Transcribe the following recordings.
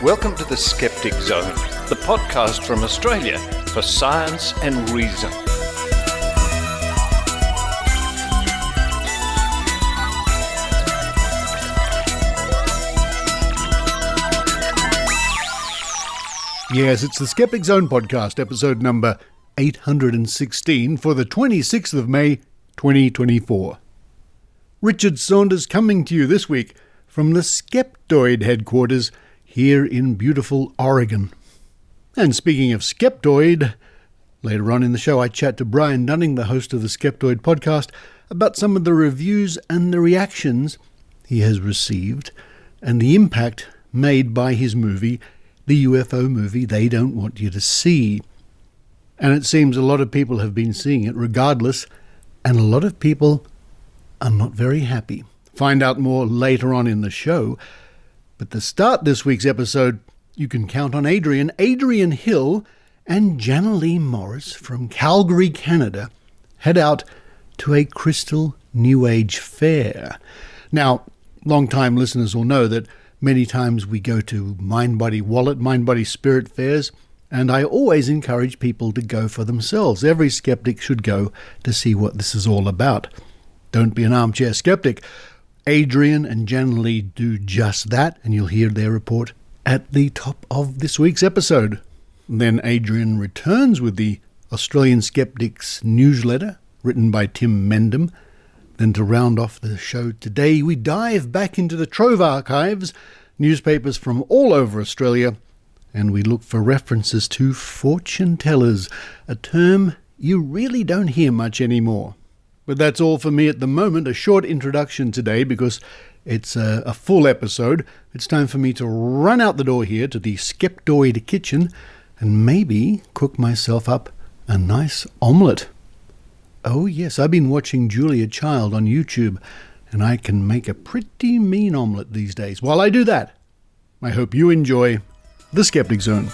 Welcome to the Skeptic Zone, the podcast from Australia for science and reason. Yes, it's the Skeptic Zone podcast, episode number 816 for the 26th of May, 2024. Richard Saunders coming to you this week from the Skeptoid headquarters here in beautiful Oregon. And speaking of Skeptoid, later on in the show I chat to Brian Dunning, the host of the Skeptoid podcast, about some of the reviews and the reactions he has received and the impact made by his movie, the UFO movie They Don't Want You to See. And it seems a lot of people have been seeing it regardless, and a lot of people are not very happy. Find out more later on in the show. But to start this week's episode, you can count on Adrienne Hill and Janalee Morris from Calgary, Canada, head out to a Crystal New Age fair. Now, long-time listeners will know that many times we go to Mind Body Wallet, Mind Body Spirit fairs, and I always encourage people to go for themselves. Every skeptic should go to see what this is all about. Don't be an armchair skeptic. Adrienne and Janalee do just that, and you'll hear their report at the top of this week's episode. Then Adrienne returns with the Australian Skeptics Newsletter, written by Tim Mendham. Then to round off the show today, we dive back into the Trove archives, newspapers from all over Australia, and we look for references to fortune tellers, a term you really don't hear much anymore. But that's all for me at the moment. A short introduction today because it's a full episode. It's time for me to run out the door here to the Skeptoid kitchen and maybe cook myself up a nice omelette. Oh yes, I've been watching Julia Child on YouTube, and I can make a pretty mean omelette these days. While I do that, I hope you enjoy the Skeptic Zone.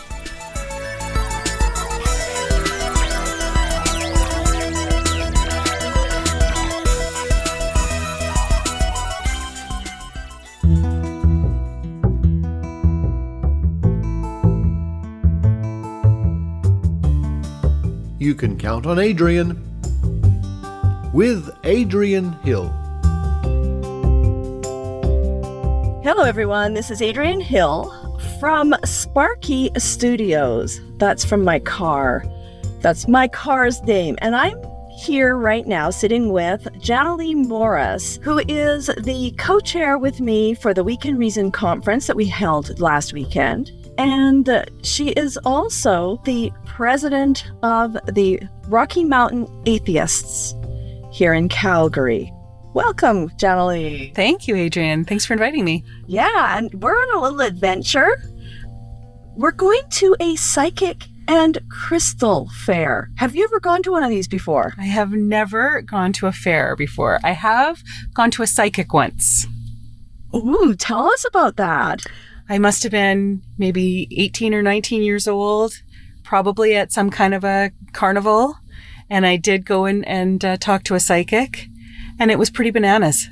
You can count on Adrienne with Adrienne Hill. Hello everyone, this is Adrienne Hill from Sparky Studios. That's from my car. That's my car's name. And I'm here right now sitting with Janalee Morris, who is the co-chair with me for the Week in Reason conference that we held last weekend. And she is also the president of the Rocky Mountain Atheists here in Calgary. Welcome, Janalee. Thank you, Adrienne. Thanks for inviting me. Yeah, and we're on a little adventure. We're going to a psychic and crystal fair. Have you ever gone to one of these before? I have never gone to a fair before. I have gone to a psychic once. Ooh, tell us about that. I must have been maybe 18 or 19 years old, probably at some kind of a carnival. And I did go in and talk to a psychic, and it was pretty bananas.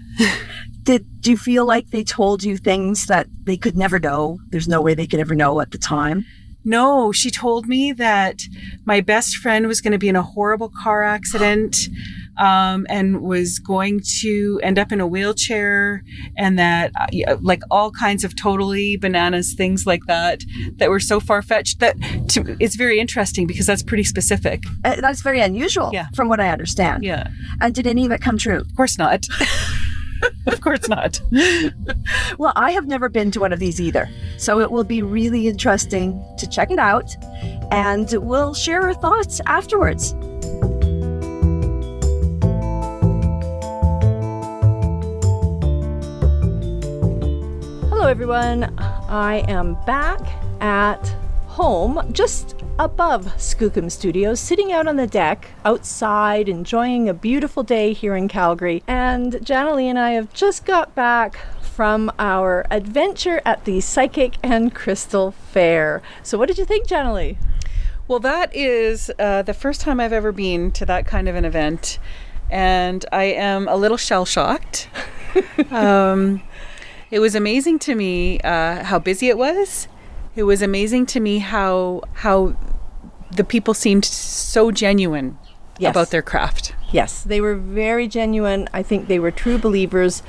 Did you feel like they told you things that they could never know? There's no way they could ever know at the time? No, she told me that my best friend was going to be in a horrible car accident and was going to end up in a wheelchair, and that like all kinds of totally bananas things like that were so far-fetched that it's very interesting because that's pretty specific. That's very unusual, yeah, from what I understand. Yeah. And did any of it come true? Of course not. Of course not. Well, I have never been to one of these either. So it will be really interesting to check it out, and we'll share our thoughts afterwards. Hello, everyone. I am back at home, just above Skookum Studios, sitting out on the deck outside, enjoying a beautiful day here in Calgary. And Janalee and I have just got back from our adventure at the Psychic and Crystal Fair. So what did you think, Janalee? Well, that is the first time I've ever been to that kind of an event, and I am a little shell-shocked. It was amazing to me how busy it was It was amazing to me how the people seemed so genuine about their craft. Yes, they were very genuine. I think they were true believers.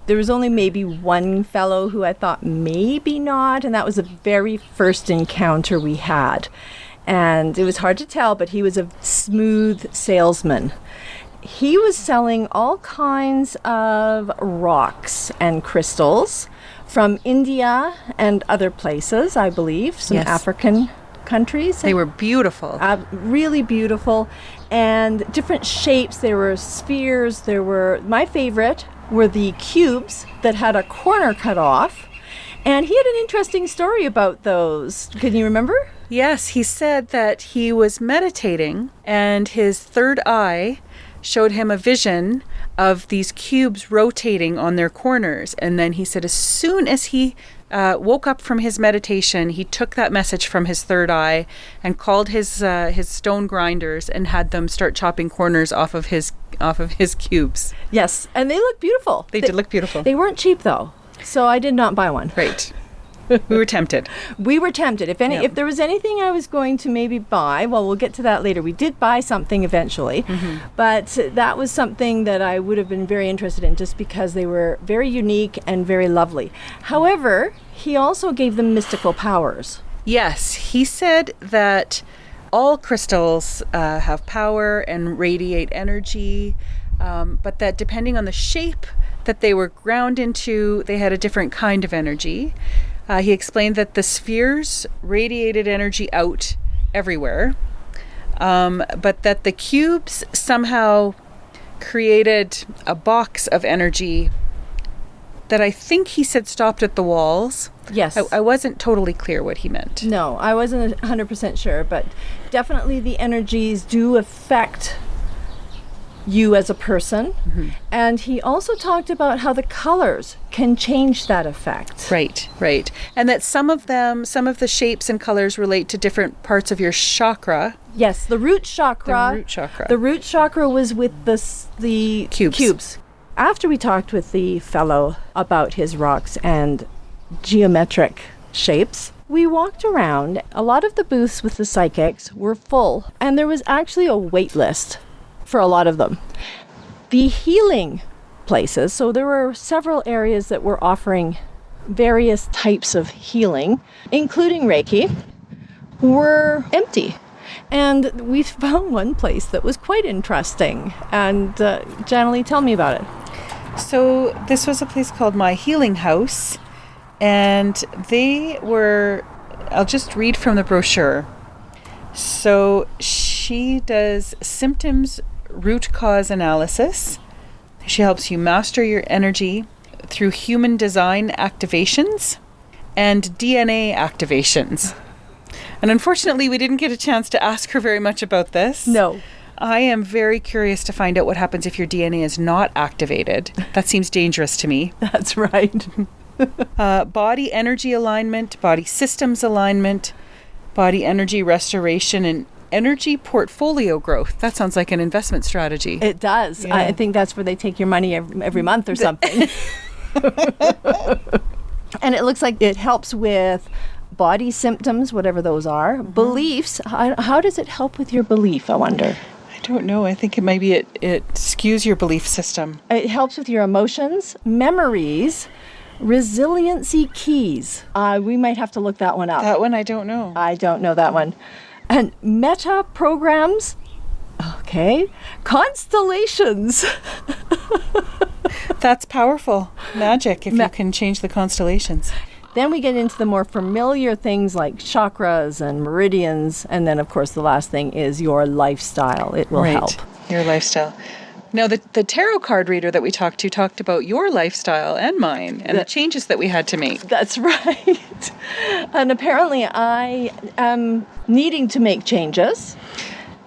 There was only maybe one fellow who I thought maybe not, and that was the very first encounter we had. And it was hard to tell, but he was a smooth salesman. He was selling all kinds of rocks and crystals from India and other places, I believe, some African countries. They were beautiful. Really beautiful. And different shapes. There were spheres. My favorite were the cubes that had a corner cut off. And he had an interesting story about those. Can you remember? Yes, he said that he was meditating and his third eye showed him a vision of these cubes rotating on their corners. And then he said as soon as he woke up from his meditation, he took that message from his third eye and called his stone grinders and had them start chopping corners off of his cubes. Yes, and they look beautiful. They did look beautiful. They weren't cheap though, so I did not buy one. Right. We were tempted. We were tempted. If there was anything I was going to maybe buy, well, we'll get to that later. We did buy something eventually, but that was something that I would have been very interested in just because they were very unique and very lovely. However, he also gave them mystical powers. Yes, he said that all crystals have power and radiate energy, but that depending on the shape that they were ground into, they had a different kind of energy. He explained that the spheres radiated energy out everywhere, but that the cubes somehow created a box of energy that I think he said stopped at the walls. Yes. I wasn't totally clear what he meant. No, I wasn't 100% sure, but definitely the energies do affect you as a person. And he also talked about how the colors can change that effect. Right. And that some of the shapes and colors relate to different parts of your chakra. Yes, the root chakra. The root chakra was with the cubes. After we talked with the fellow about his rocks and geometric shapes, we walked around. A lot of the booths with the psychics were full, and there was actually a wait list for a lot of them. The healing places, so there were several areas that were offering various types of healing, including Reiki, were empty. And we found one place that was quite interesting. And Janalee, tell me about it. So this was a place called My Healing House, and they were, I'll just read from the brochure. So she does symptoms root cause analysis. She helps you master your energy through human design activations and DNA activations. And unfortunately, we didn't get a chance to ask her very much about this. No. I am very curious to find out what happens if your DNA is not activated. That seems dangerous to me. That's right. Body energy alignment, body systems alignment, body energy restoration, and energy portfolio growth. That sounds like an investment strategy. It does. Yeah. I think that's where they take your money every month or something. And it looks like it helps with body symptoms, whatever those are. Beliefs. How does it help with your belief, I wonder? I don't know. I think it maybe it skews your belief system. It helps with your emotions, memories, resiliency keys. We might have to look that one up. That one I don't know. I don't know that one. And meta programs. Okay. Constellations. That's powerful. Magic if you can change the constellations. Then we get into the more familiar things like chakras and meridians. And then, of course, the last thing is your lifestyle. It will help. Your lifestyle. Now, the tarot card reader that we talked about your lifestyle and mine and the changes that we had to make. That's right. And apparently I am needing to make changes.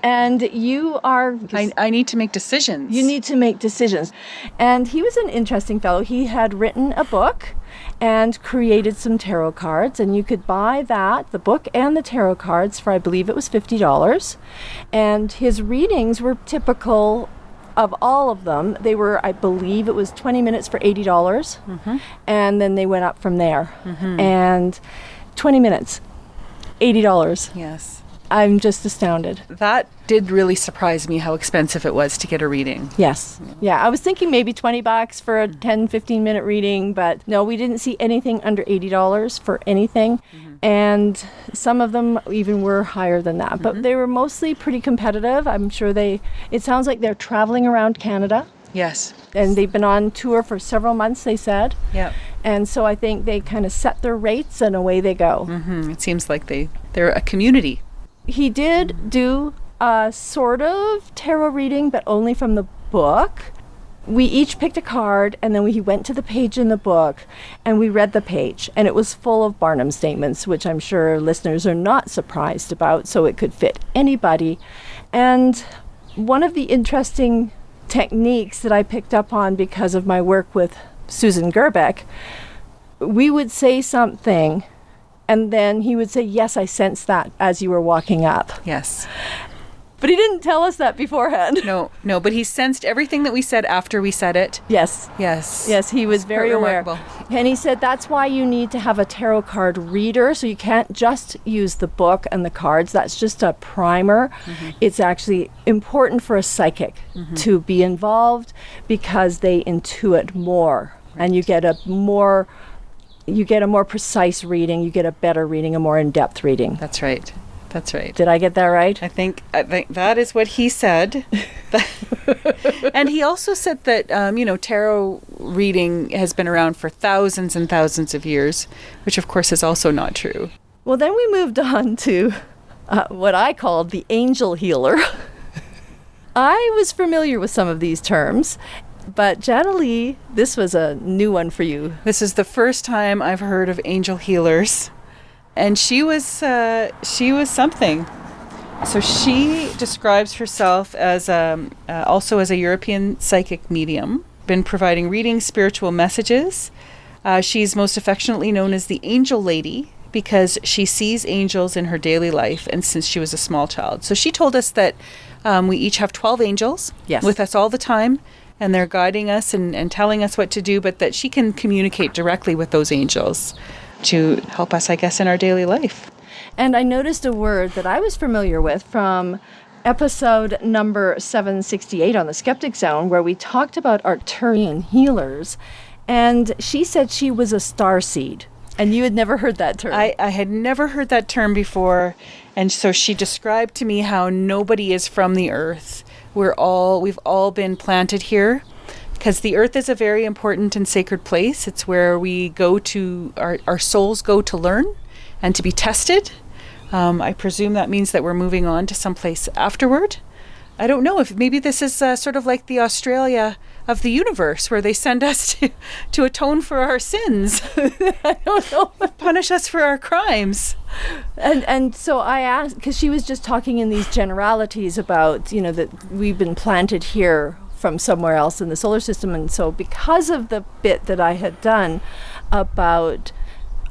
And you are... I need to make decisions. You need to make decisions. And he was an interesting fellow. He had written a book and created some tarot cards. And you could buy that, the book and the tarot cards, for I believe it was $50. And his readings were typical of all of them. They were, I believe it was 20 minutes for $80. And then they went up from there. And 20 minutes, $80. Yes. I'm just astounded. That did really surprise me how expensive it was to get a reading. Yes. Yeah, I was thinking maybe $20 for a 10, 15-minute reading, but no, we didn't see anything under $80 for anything. And some of them even were higher than that. But they were mostly pretty competitive. I'm sure it sounds like they're traveling around Canada. Yes. And they've been on tour for several months, they said. Yeah. And so I think they kind of set their rates and away they go. It seems like they're a community. He did do a sort of tarot reading, but only from the book. We each picked a card, and then he went to the page in the book, and we read the page. And it was full of Barnum statements, which I'm sure listeners are not surprised about, so it could fit anybody. And one of the interesting techniques that I picked up on because of my work with Susan Gerbeck, we would say something, and then he would say, yes, I sensed that as you were walking up. Yes. But he didn't tell us that beforehand. No, but he sensed everything that we said after we said it. Yes. Yes. Yes, he was very aware. Remarkable. And he said that's why you need to have a tarot card reader, so you can't just use the book and the cards. That's just a primer. It's actually important for a psychic to be involved because they intuit more. Right. And you get a more precise reading, you get a better reading, a more in-depth reading. That's right. Did I get that right? I think that is what he said. And he also said that, tarot reading has been around for thousands and thousands of years, which of course is also not true. Well, then we moved on to what I called the angel healer. I was familiar with some of these terms, but Janalee, this was a new one for you. This is the first time I've heard of angel healers. And she was something. So she describes herself as also as a European psychic medium, been providing readings, spiritual messages. She's most affectionately known as the Angel Lady because she sees angels in her daily life and since she was a small child. So she told us that we each have 12 angels with us all the time, and they're guiding us and telling us what to do, but that she can communicate directly with those angels to help us, I guess, in our daily life. And I noticed a word that I was familiar with from episode number 768 on the Skeptic Zone, where we talked about Arcturian healers. And she said she was a starseed. And you had never heard that term. I had never heard that term before. And so she described to me how nobody is from the earth. We've all been planted here. Because the earth is a very important and sacred place. It's where we go to, our souls go to learn and to be tested. I presume that means that we're moving on to someplace afterward. I don't know if maybe this is sort of like the Australia of the universe, where they send us to atone for our sins. I don't know. Punish us for our crimes. And so I asked, because she was just talking in these generalities about, that we've been planted here from somewhere else in the solar system. And so because of the bit that I had done about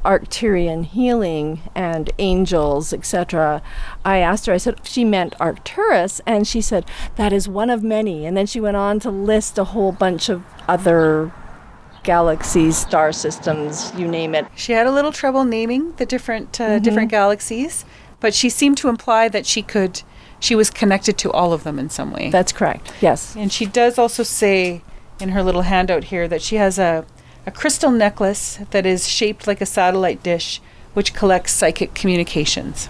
Arcturian healing and angels, etc., I asked her, I said, if she meant Arcturus, and she said, that is one of many. And then she went on to list a whole bunch of other galaxies, star systems, you name it. She had a little trouble naming the different galaxies, but she seemed to imply that she was connected to all of them in some way. That's correct, yes. And she does also say in her little handout here that she has a crystal necklace that is shaped like a satellite dish, which collects psychic communications.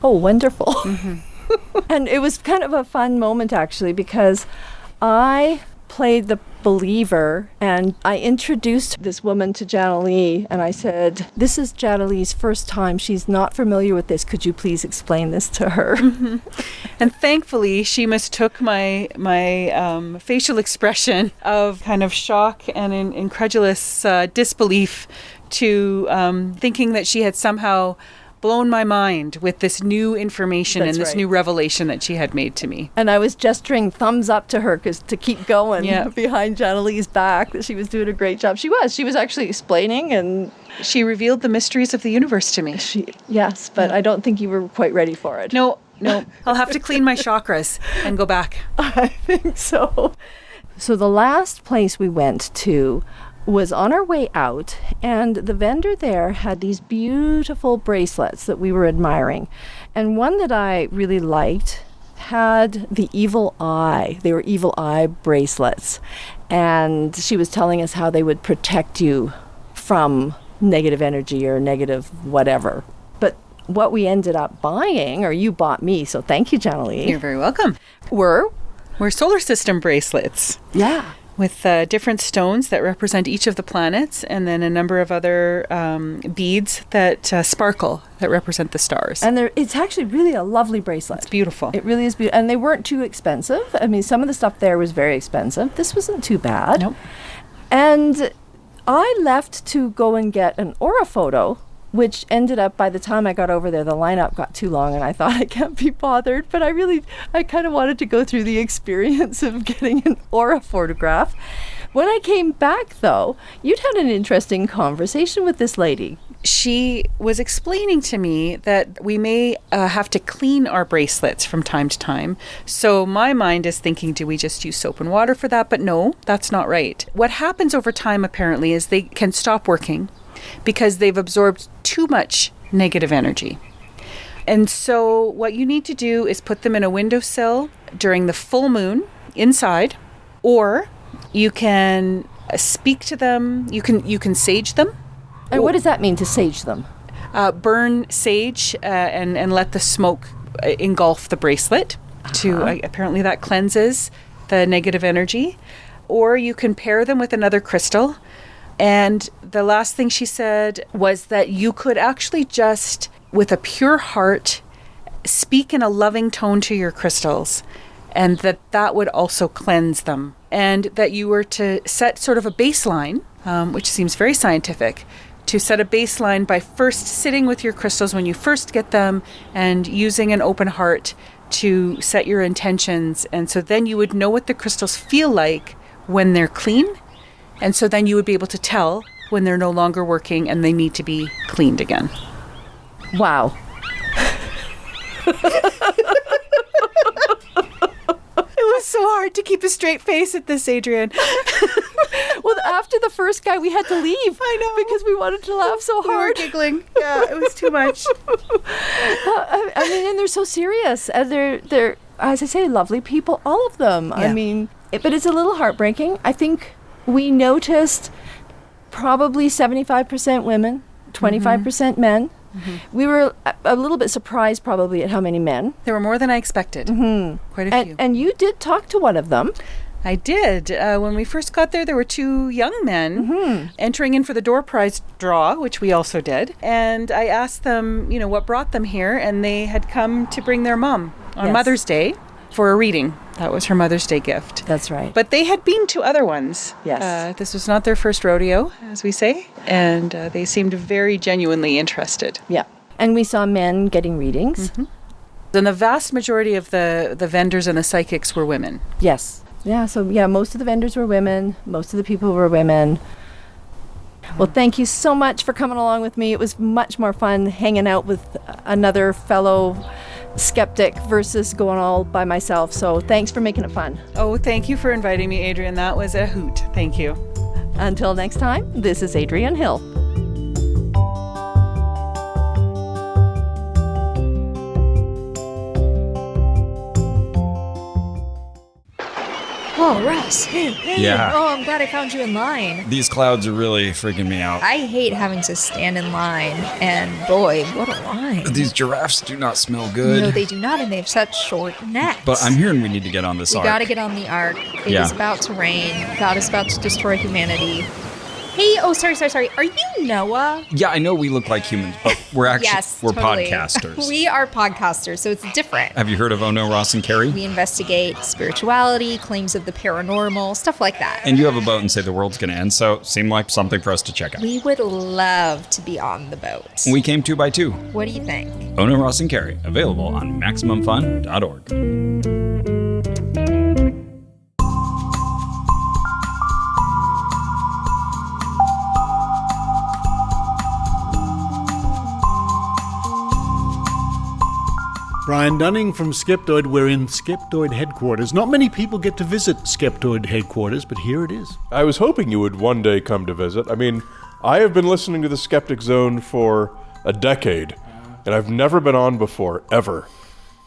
Oh, wonderful. And it was kind of a fun moment, actually, because I played the believer, and I introduced this woman to Janalee, and I said, this is Janalee's first time. She's not familiar with this. Could you please explain this to her? And thankfully, she mistook my facial expression of kind of shock and incredulous disbelief to thinking that she had somehow blown my mind with this new information and this new revelation that she had made to me. And I was gesturing thumbs up to her to keep going behind Janalee's back, that she was doing a great job. She was actually explaining, and she revealed the mysteries of the universe to me. Yes, but I don't think you were quite ready for it. No, I'll have to clean my chakras and go back. I think so. So the last place we went to was on our way out, and the vendor there had these beautiful bracelets that we were admiring. And one that I really liked had the evil eye. They were evil eye bracelets. And she was telling us how they would protect you from negative energy or negative whatever. But what we ended up buying, or you bought me, so thank you, Janalee. You're very welcome. Were solar system bracelets. Yeah. With different stones that represent each of the planets, and then a number of other beads that sparkle that represent the stars. And it's actually really a lovely bracelet. It's beautiful. It really is beautiful. And they weren't too expensive. I mean, some of the stuff there was very expensive. This wasn't too bad. Nope. And I left to go and get an aura photo, which ended up, by the time I got over there, the lineup got too long and I thought I can't be bothered. But I kind of wanted to go through the experience of getting an aura photograph. When I came back, though, you'd had an interesting conversation with this lady. She was explaining to me that we may have to clean our bracelets from time to time. So my mind is thinking, do we just use soap and water for that? But no, that's not right. What happens over time, apparently, is they can stop working because they've absorbed too much negative energy. And so what you need to do is put them in a windowsill during the full moon inside, or you can speak to them. You can sage them. And what does that mean, to sage them? Burn sage and let the smoke engulf the bracelet. Apparently that cleanses the negative energy. Or you can pair them with another crystal. And the last thing she said was that you could actually just, with a pure heart, speak in a loving tone to your crystals, and that would also cleanse them. And that you were to set sort of a baseline, which seems very scientific, to set a baseline by first sitting with your crystals when you first get them and using an open heart to set your intentions. And so then you would know what the crystals feel like when they're clean. And so then you would be able to tell when they're no longer working and they need to be cleaned again. Wow. It was so hard to keep a straight face at this, Adrienne. Well, after the first guy, we had to leave. I know. Because we wanted to laugh so hard. We were giggling. Yeah, it was too much. I mean, and they're so serious. And they're, as I say, lovely people, all of them. Yeah. I mean, but it's a little heartbreaking. I think we noticed probably 75% women, 25% men. Mm-hmm. We were a little bit surprised probably at how many men. There were more than I expected. Mm-hmm. Quite a few. And you did talk to one of them. I did. When we first got there were two young men entering in for the door prize draw, which we also did. And I asked them, what brought them here, and they had come to bring their mom on Mother's Day for a reading. That was her Mother's Day gift. That's right. But they had been to other ones. Yes. This was not their first rodeo, as we say, and they seemed very genuinely interested. Yeah. And we saw men getting readings. Mm-hmm. And the vast majority of the vendors and the psychics were women. Yes. Yeah, so most of the vendors were women. Most of the people were women. Well, thank you so much for coming along with me. It was much more fun hanging out with another fellow skeptic versus going all by myself. So thanks for making it fun. Oh, thank you for inviting me, Adrienne. That was a hoot. Thank you. Until next time, this is Adrienne Hill. Oh, Russ. Hey. Yeah. Oh, I'm glad I found you in line. These clouds are really freaking me out. I hate having to stand in line, and boy, what a line. These giraffes do not smell good. No, they do not, and they have such short necks. But I'm hearing we need to get on this ark. We gotta get on the ark. It is about to rain. God is about to destroy humanity. Hey, sorry. Are you Noah? Yeah, I know we look like humans, but we're actually we're totally. podcasters. We are podcasters, so it's different. Have you heard of Oh No, Ross and Carrie? We investigate spirituality, claims of the paranormal, stuff like that. And you have a boat and say the world's going to end, so it seemed like something for us to check out. We would love to be on the boat. We came 2x2. What do you think? Oh No, Ross and Carrie, available on MaximumFun.org. Brian Dunning from Skeptoid. We're in Skeptoid headquarters. Not many people get to visit Skeptoid headquarters, but here it is. I was hoping you would one day come to visit. I mean, I have been listening to the Skeptic Zone for a decade, and I've never been on before, ever.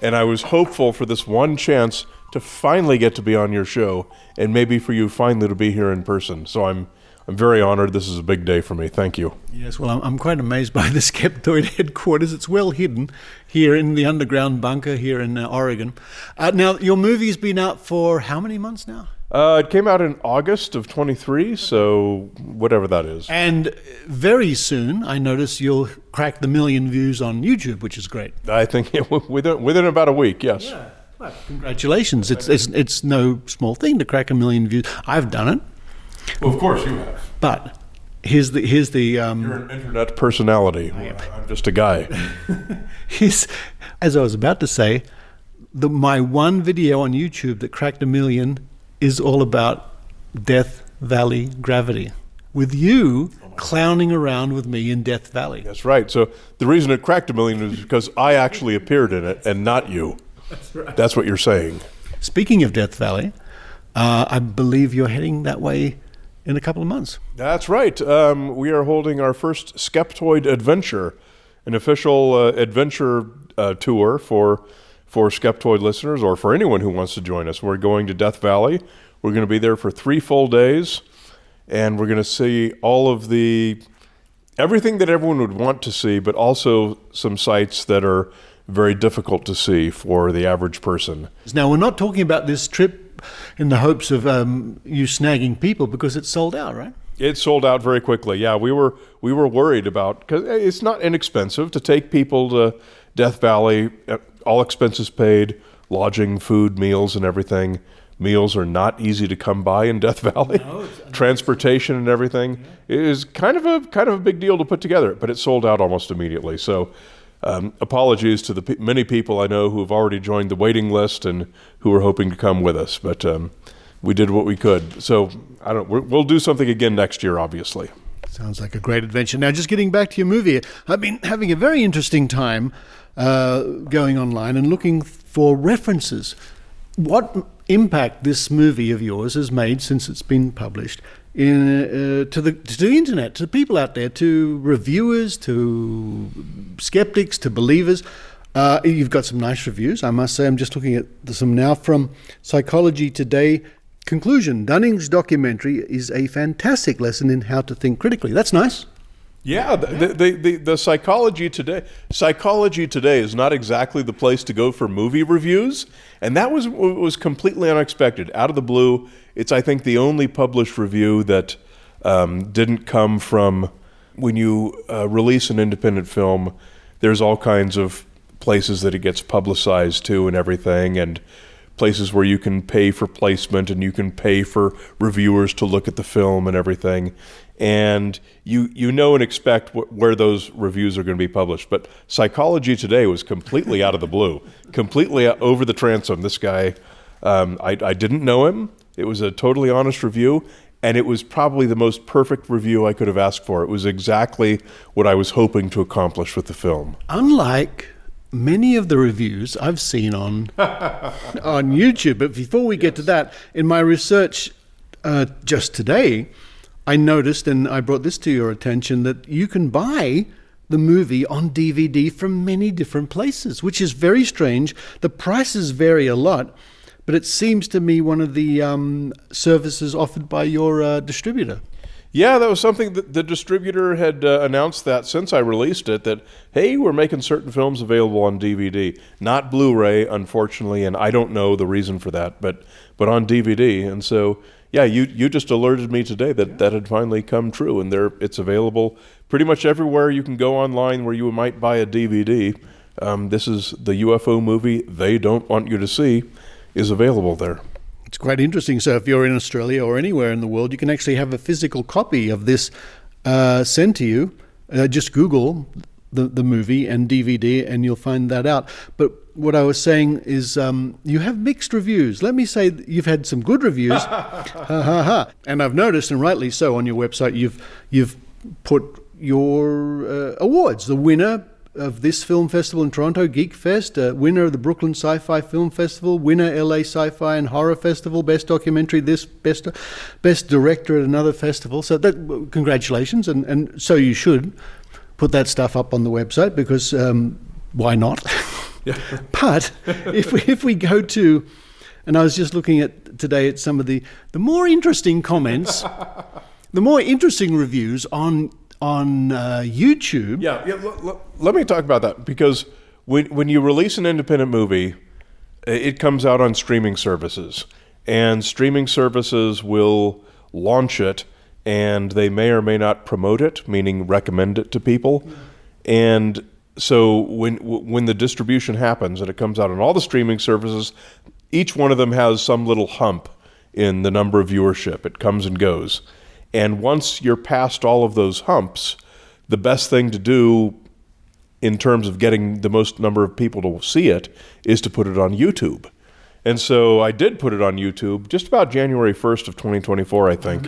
And I was hopeful for this one chance to finally get to be on your show, and maybe for you finally to be here in person. So I'm very honored. This is a big day for me. Thank you. Yes, well, I'm quite amazed by the Skeptoid headquarters. It's well hidden here in the underground bunker here in Oregon. Now, your movie's been out for how many months now? It came out in August of 23, so whatever that is. And very soon, I notice you'll crack the 1 million views on YouTube, which is great. I think within about a week, yes. Yeah. Well, congratulations. It's no small thing to crack 1 million views. I've done it. Well, of course you have. But here's the you're an internet personality. I'm just a guy. As I was about to say, my one video on YouTube that cracked 1 million is all about Death Valley gravity, with you clowning around with me in Death Valley. That's right. So the reason it cracked 1 million is because I actually appeared in it and not you. That's right. That's what you're saying. Speaking of Death Valley, I believe you're heading that way in a couple of months. That's right. We are holding our first Skeptoid adventure, an official adventure tour for Skeptoid listeners or for anyone who wants to join us. We're going to Death Valley. We're going to be there for 3 full days, and we're going to see all of everything that everyone would want to see, but also some sites that are very difficult to see for the average person. Now, we're not talking about this trip in the hopes of you snagging people, because it's sold out, right? It sold out very quickly. Yeah, we were worried about, because it's not inexpensive to take people to Death Valley, all expenses paid, lodging, food, meals, and everything. Meals are not easy to come by in Death Valley. No, transportation and everything is kind of a big deal to put together, but it sold out almost immediately. So apologies to the many people I know who have already joined the waiting list and who are hoping to come with us, but we did what we could. So we'll do something again next year, obviously. Sounds like a great adventure. Now, just getting back to your movie, I've been having a very interesting time going online and looking for references. What impact this movie of yours has made since it's been published to the internet, to the people out there, to reviewers, to skeptics, to believers. You've got some nice reviews, I must say. I'm just looking at some now from Psychology Today. Conclusion: Dunning's documentary is a fantastic lesson in how to think critically. That's nice. Yeah, the Psychology Today is not exactly the place to go for movie reviews, and that was completely unexpected. Out of the blue, it's, I think, the only published review that didn't come from when you release an independent film. There's all kinds of places that it gets publicized to and everything, and places where you can pay for placement and you can pay for reviewers to look at the film and everything. And you know and expect where those reviews are going to be published. But Psychology Today was completely out of the blue, completely over the transom. This guy, I didn't know him. It was a totally honest review, and it was probably the most perfect review I could have asked for. It was exactly what I was hoping to accomplish with the film. Unlike many of the reviews I've seen on YouTube, but before we get to that, in my research just today, I noticed, and I brought this to your attention, that you can buy the movie on DVD from many different places, which is very strange. The prices vary a lot, but it seems to me one of the services offered by your distributor. Yeah, that was something that the distributor had announced that since I released it, that, hey, we're making certain films available on DVD. Not Blu-ray, unfortunately, and I don't know the reason for that, but on DVD. And so, yeah, you just alerted me today that had finally come true, and it's available pretty much everywhere you can go online where you might buy a DVD. This is the UFO movie They Don't Want You to See is available there. It's quite interesting. So if you're in Australia or anywhere in the world, you can actually have a physical copy of this sent to you. Just Google the movie and DVD and you'll find that out. But what I was saying is you have mixed reviews. Let me say that you've had some good reviews. And I've noticed, and rightly so, on your website, you've put your awards. The winner of this film festival in Toronto, Geek Fest, winner of the Brooklyn Sci-Fi Film Festival, winner LA Sci-Fi and Horror Festival, best documentary, this best director at another festival. So that, congratulations, and so you should put that stuff up on the website, because why not? Yeah. But if we go to, and I was just looking at today at some of the more interesting comments, the more interesting reviews on YouTube. Let me talk about that, because when you release an independent movie, it comes out on streaming services, and streaming services will launch it, and they may or may not promote it, meaning recommend it to people. And so when the distribution happens and it comes out on all the streaming services, each one of them has some little hump in the number of viewership. It comes and goes. And once you're past all of those humps, the best thing to do in terms of getting the most number of people to see it is to put it on YouTube. And so I did put it on YouTube just about January 1st of 2024, I think.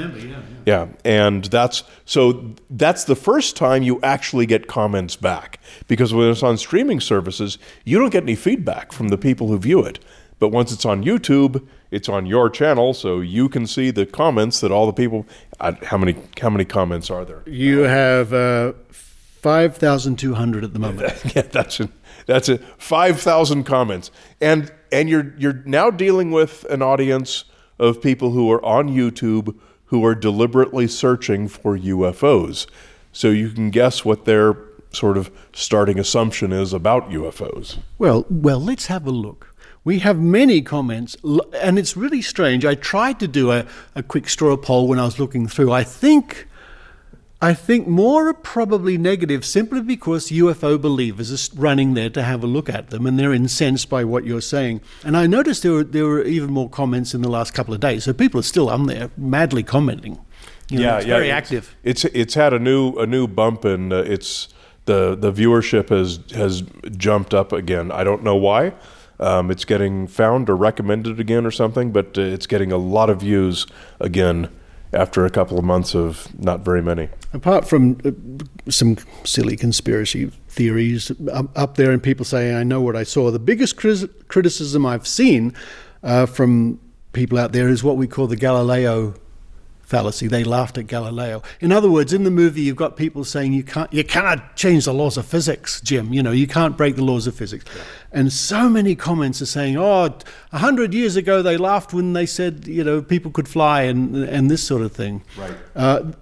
Yeah. And that's the first time you actually get comments back, because when it's on streaming services, you don't get any feedback from the people who view it. But once it's on YouTube, it's on your channel, so you can see the comments that all the people. How many comments are there? You have 5,200 at the moment. Yeah, that's it. 5,000 comments, and you're now dealing with an audience of people who are on YouTube who are deliberately searching for UFOs. So you can guess what their sort of starting assumption is about UFOs. Well, let's have a look. We have many comments, and it's really strange. I tried to do a quick straw poll when I was looking through. I think more are probably negative, simply because UFO believers are running there to have a look at them, and they're incensed by what you're saying. And I noticed there were even more comments in the last couple of days, so people are still on there madly commenting. It's very active. It's had a new bump, and it's the viewership has jumped up again. I don't know why. It's getting found or recommended again or something, but it's getting a lot of views again after a couple of months of not very many. Apart from some silly conspiracy theories up there and people saying, I know what I saw, the biggest criticism I've seen from people out there is what we call the Galileo fallacy. They laughed at Galileo. In other words, in the movie, you've got people saying you cannot change the laws of physics, Jim. You can't break the laws of physics. Yeah. And so many comments are saying, 100 years ago they laughed when they said, people could fly and this sort of thing. Right.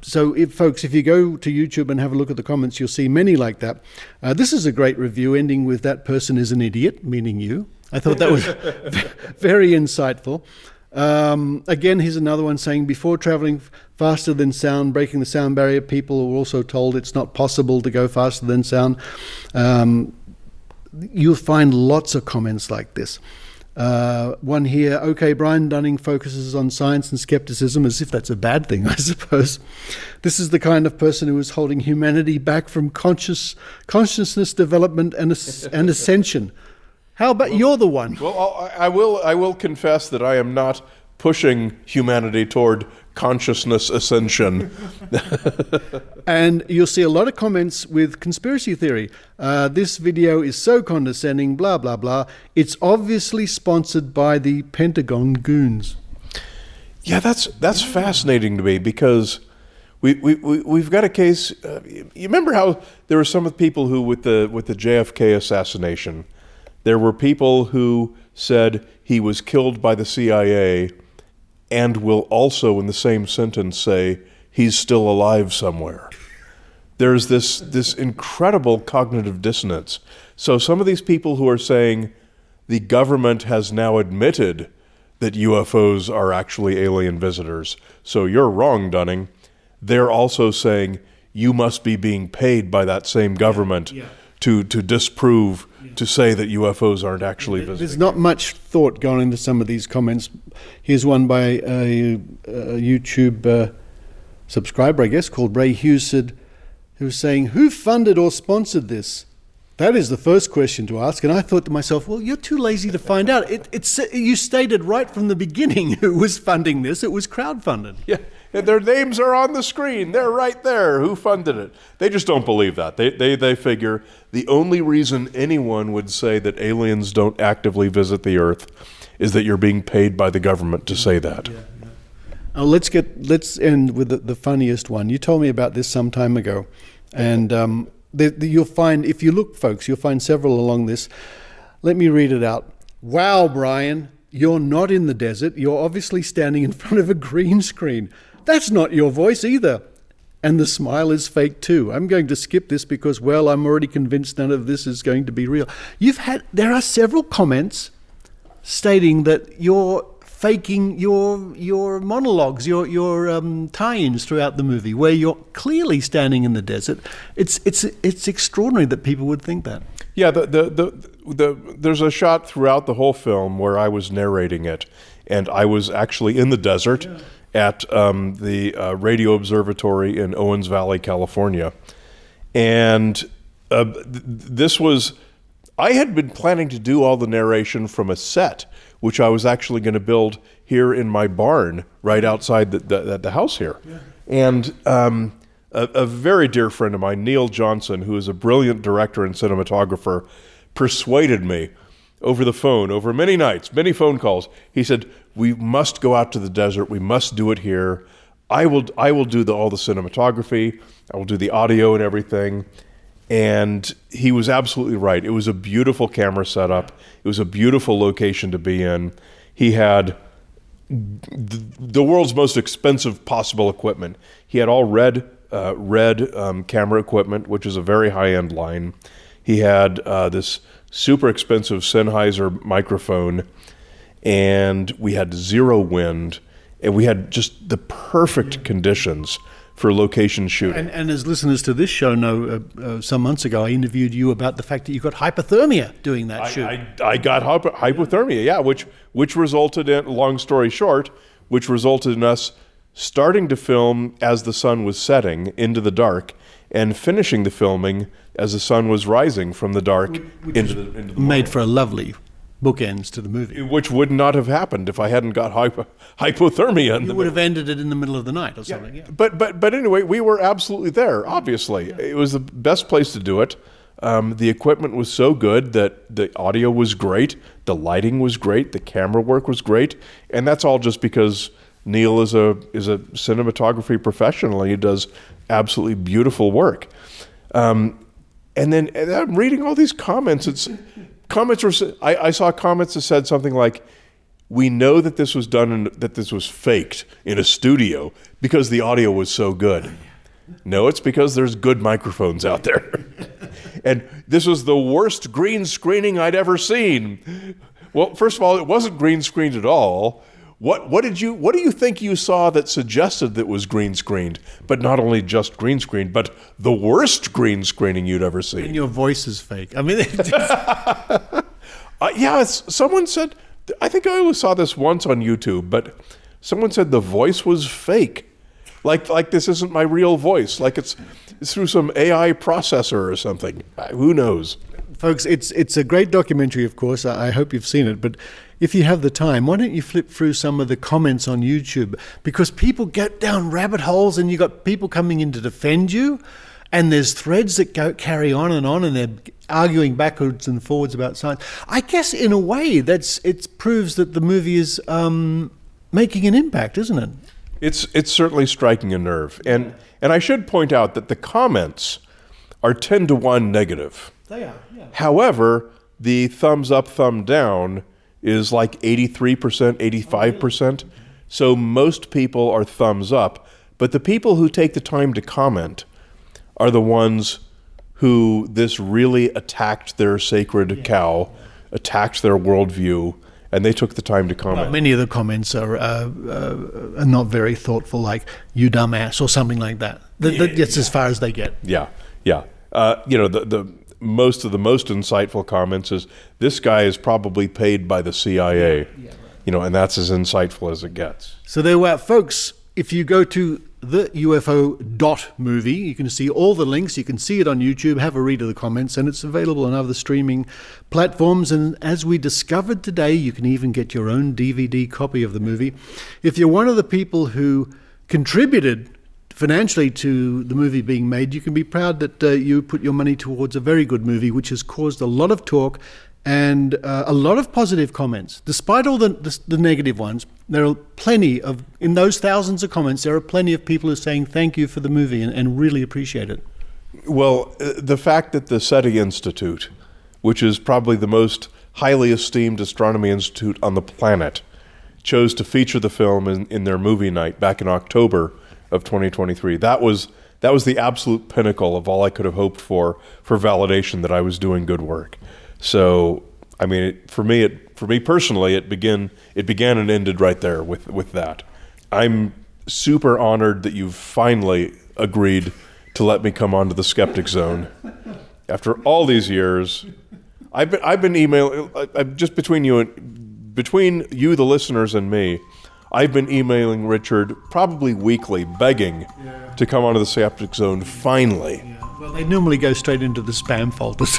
So folks, if you go to YouTube and have a look at the comments, you'll see many like that. This is a great review ending with "that person is an idiot," meaning you. I thought that was very insightful. Again, here's another one saying, before traveling faster than sound, breaking the sound barrier, people were also told it's not possible to go faster than sound. You'll find lots of comments like this. One here, okay, Brian Dunning focuses on science and skepticism, as if that's a bad thing, I suppose. This is the kind of person who is holding humanity back from consciousness development and ascension. How about you're the one? Well, I will confess that I am not pushing humanity toward consciousness ascension. And you'll see a lot of comments with conspiracy theory. This video is so condescending, blah, blah, blah. It's obviously sponsored by the Pentagon goons. Yeah, that's fascinating to me, because we've got a case. You remember how there were some of the people who, with the JFK assassination, there were people who said he was killed by the CIA and will also, in the same sentence, say he's still alive somewhere. There's this incredible cognitive dissonance. So some of these people who are saying the government has now admitted that UFOs are actually alien visitors, so you're wrong, Dunning. They're also saying you must be being paid by that same government to disprove, to say that UFOs aren't actually visiting. There's not much thought going into some of these comments. Here's one by a YouTube subscriber, I guess, called Ray Hughes, who was saying, who funded or sponsored this? That is the first question to ask. And I thought to myself, well, you're too lazy to find out. You stated right from the beginning who was funding this. It was crowdfunded. Yeah, Their names are on the screen. They're right there. Who funded it? They just don't believe that. They figure the only reason anyone would say that aliens don't actively visit the Earth is that you're being paid by the government to say that. Yeah. Oh, let's end with the funniest one. You told me about this some time ago, and you'll find, if you look, folks, you'll find several along this. Let me read it out. Wow, Brian, you're not in the desert. You're obviously standing in front of a green screen. That's not your voice either. And the smile is fake too. I'm going to skip this because, well, I'm already convinced none of this is going to be real. There are several comments stating that you're faking your monologues, your tie-ins throughout the movie, where you're clearly standing in the desert. It's extraordinary that people would think that. Yeah, there's a shot throughout the whole film where I was narrating it, and I was actually in the desert at the Radio Observatory in Owens Valley, California, and I had been planning to do all the narration from a set, which I was actually going to build here in my barn right outside the house here. Yeah. And a very dear friend of mine, Neil Johnson, who is a brilliant director and cinematographer, persuaded me over the phone, over many nights, many phone calls. He said, we must go out to the desert. We must do it here. I will do all the cinematography. I will do the audio and everything. And he was absolutely right. It was a beautiful camera setup. It was a beautiful location to be in. He had the world's most expensive possible equipment. He had all red camera equipment, which is a very high-end line. He had this super expensive Sennheiser microphone, and we had zero wind, and we had just the perfect conditions for location shooting. And as listeners to this show know, some months ago I interviewed you about the fact that you got hypothermia doing that shoot. I got hypothermia, yeah, which resulted in, long story short, which resulted in us starting to film as the sun was setting into the dark and finishing the filming as the sun was rising from the dark into the made morning. For a lovely bookends to the movie. Which would not have happened if I hadn't got hypothermia. You would have ended it in the middle of the night or something. Yeah. But anyway, we were absolutely there, obviously. Yeah. It was the best place to do it. The equipment was so good that the audio was great, the lighting was great, the camera work was great, and that's all just because Neil is a cinematography professional. He does absolutely beautiful work. And I'm reading all these comments. I saw comments that said something like, "We know that this was done that this was faked in a studio because the audio was so good." No, it's because there's good microphones out there. And this was the worst green screening I'd ever seen. Well, first of all, it wasn't green screened at all. What do you think you saw that suggested that it was green screened? But not only just green screened, but the worst green screening you'd ever seen. And your voice is fake. I mean, someone said, I think I only saw this once on YouTube, but someone said the voice was fake. Like this isn't my real voice. Like it's through some AI processor or something. Who knows? Folks, it's a great documentary, of course. I hope you've seen it. But if you have the time, why don't you flip through some of the comments on YouTube? Because people get down rabbit holes, and you got people coming in to defend you, and there's threads that carry on, and they're arguing backwards and forwards about science. I guess in a way it proves that the movie is making an impact, isn't it? It's certainly striking a nerve. And I should point out that the comments are 10-to-1 negative. They are, yeah. However, the thumbs up, thumb down is like 83%, 85%. So most people are thumbs up. But the people who take the time to comment are the ones who this really attacked their sacred cow, attacked their worldview, and they took the time to comment. Well, many of the comments are not very thoughtful, like "you dumbass" or something like that. That's as far as they get. Yeah. The most of the most insightful comments is, "This guy is probably paid by the CIA," and that's as insightful as it gets. So there were, folks. If you go to the UFO movie, you can see all the links. You can see it on YouTube. Have a read of the comments, and it's available on other streaming platforms. And as we discovered today, you can even get your own DVD copy of the movie. If you're one of the people who contributed financially to the movie being made, you can be proud that you put your money towards a very good movie, which has caused a lot of talk and a lot of positive comments. Despite all the negative ones, there are plenty of, in those thousands of comments, there are plenty of people who are saying thank you for the movie and really appreciate it. Well, the fact that the SETI Institute, which is probably the most highly esteemed astronomy institute on the planet, chose to feature the film in their movie night back in October of 2023. That was the absolute pinnacle of all I could have hoped for validation that I was doing good work. So, I mean, for me personally, it began and ended right there with that. I'm super honored that you've finally agreed to let me come onto the Skeptic Zone after all these years. I've been emailing just between you, the listeners, and me. I've been emailing Richard probably weekly, begging to come onto the Skeptic Zone finally. Yeah. Well, they normally go straight into the spam folders.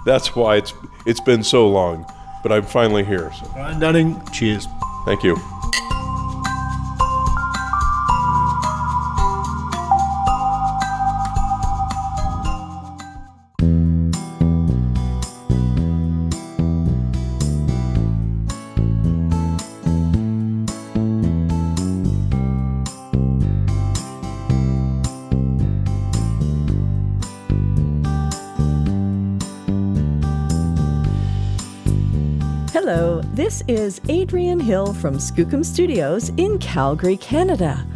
That's why it's been so long, but I'm finally here. So. Brian Dunning, cheers. Thank you. Hello, this is Adrienne Hill from Skookum Studios in Calgary, Canada,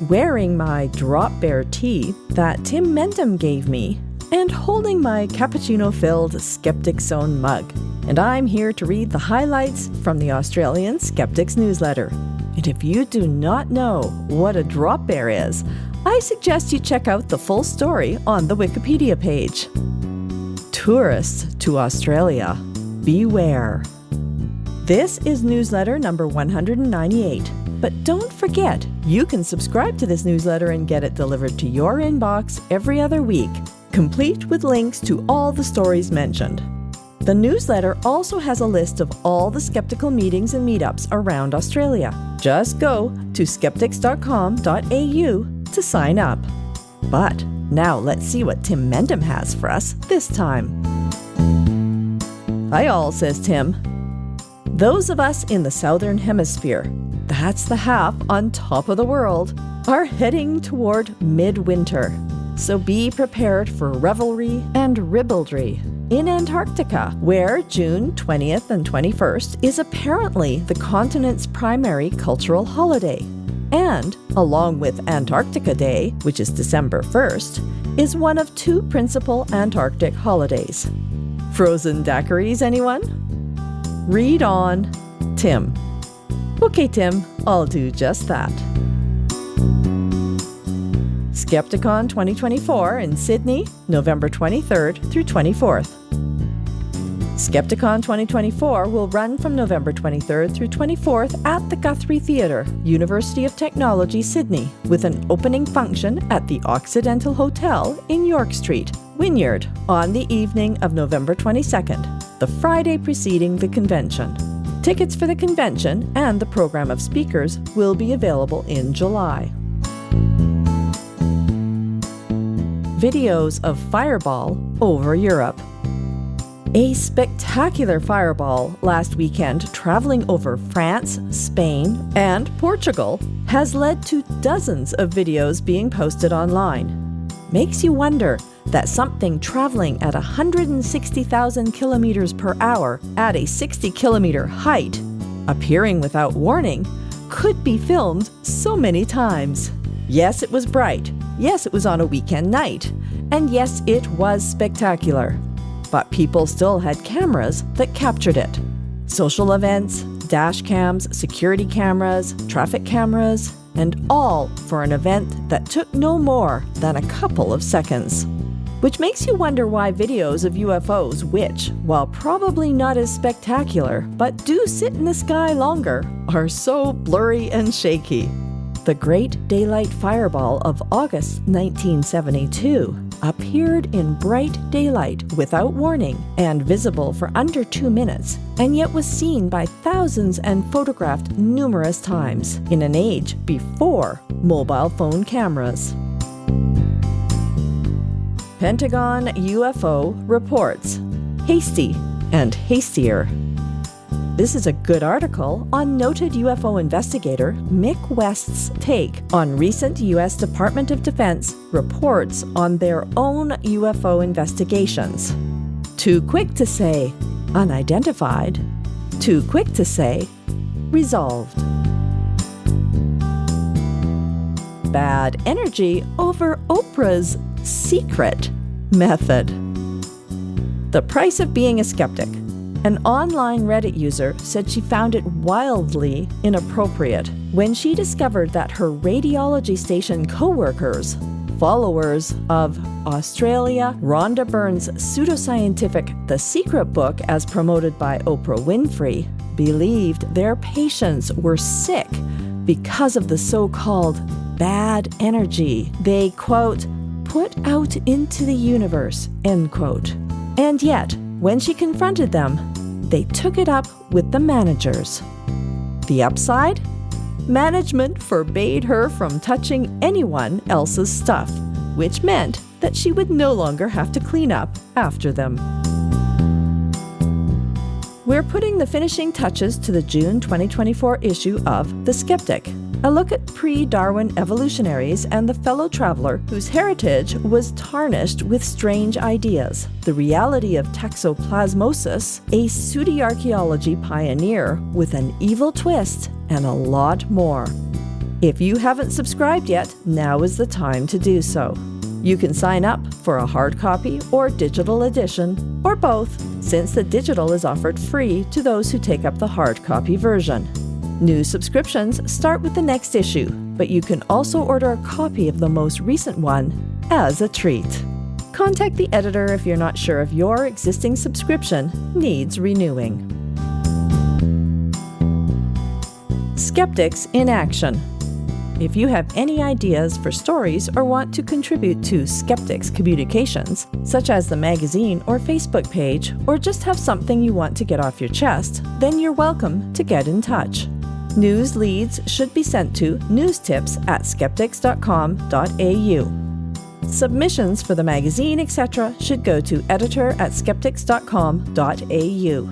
wearing my Drop Bear tee that Tim Mendham gave me and holding my cappuccino-filled Skeptic Zone mug. And I'm here to read the highlights from the Australian Skeptics Newsletter. And if you do not know what a Drop Bear is, I suggest you check out the full story on the Wikipedia page. Tourists to Australia, beware. This is newsletter number 198. But don't forget, you can subscribe to this newsletter and get it delivered to your inbox every other week, complete with links to all the stories mentioned. The newsletter also has a list of all the skeptical meetings and meetups around Australia. Just go to skeptics.com.au to sign up. But now let's see what Tim Mendham has for us this time. Hi all, says Tim. Those of us in the Southern Hemisphere, that's the half on top of the world, are heading toward midwinter. So be prepared for revelry and ribaldry in Antarctica, where June 20th and 21st is apparently the continent's primary cultural holiday. And, along with Antarctica Day, which is December 1st, is one of two principal Antarctic holidays. Frozen daiquiris, anyone? Read on, Tim. Okay, Tim, I'll do just that. Skepticon 2024 in Sydney, November 23rd through 24th. Skepticon 2024 will run from November 23rd through 24th at the Guthrie Theatre, University of Technology, Sydney, with an opening function at the Occidental Hotel in York Street, Wynyard, on the evening of November 22nd, the Friday preceding the convention. Tickets for the convention and the program of speakers will be available in July. Videos of Fireball over Europe. A spectacular fireball last weekend traveling over France, Spain, and Portugal has led to dozens of videos being posted online. Makes you wonder that something traveling at 160,000 kilometers per hour at a 60-kilometer height, appearing without warning, could be filmed so many times. Yes, it was bright. Yes, it was on a weekend night. And yes, it was spectacular. But people still had cameras that captured it. Social events, dash cams, security cameras, traffic cameras, and all for an event that took no more than a couple of seconds. Which makes you wonder why videos of UFOs which, while probably not as spectacular, but do sit in the sky longer, are so blurry and shaky. The Great Daylight Fireball of August 1972 appeared in bright daylight without warning and visible for under 2 minutes, and yet was seen by thousands and photographed numerous times in an age before mobile phone cameras. Pentagon UFO reports. Hasty and hastier. This is a good article on noted UFO investigator Mick West's take on recent U.S. Department of Defense reports on their own UFO investigations. Too quick to say unidentified. Too quick to say resolved. Bad energy over Oprah's secret method. The price of being a skeptic. An online Reddit user said she found it wildly inappropriate when she discovered that her radiology station co-workers, followers of Australia Rhonda Byrne's pseudoscientific The Secret book as promoted by Oprah Winfrey, believed their patients were sick because of the so-called bad energy they, quote, put out into the universe, end quote. And yet, when she confronted them, they took it up with the managers. The upside? Management forbade her from touching anyone else's stuff, which meant that she would no longer have to clean up after them. We're putting the finishing touches to the June 2024 issue of The Skeptic, a look at pre-Darwin evolutionaries and the fellow traveler whose heritage was tarnished with strange ideas, the reality of toxoplasmosis, a pseudo-archaeology pioneer with an evil twist, and a lot more. If you haven't subscribed yet, now is the time to do so. You can sign up for a hard copy or digital edition, or both, since the digital is offered free to those who take up the hard copy version. New subscriptions start with the next issue, but you can also order a copy of the most recent one as a treat. Contact the editor if you're not sure if your existing subscription needs renewing. Skeptics in Action. If you have any ideas for stories or want to contribute to Skeptics communications, such as the magazine or Facebook page, or just have something you want to get off your chest, then you're welcome to get in touch. News leads should be sent to newstips@skeptics.com.au. Submissions for the magazine, etc. should go to editor@skeptics.com.au.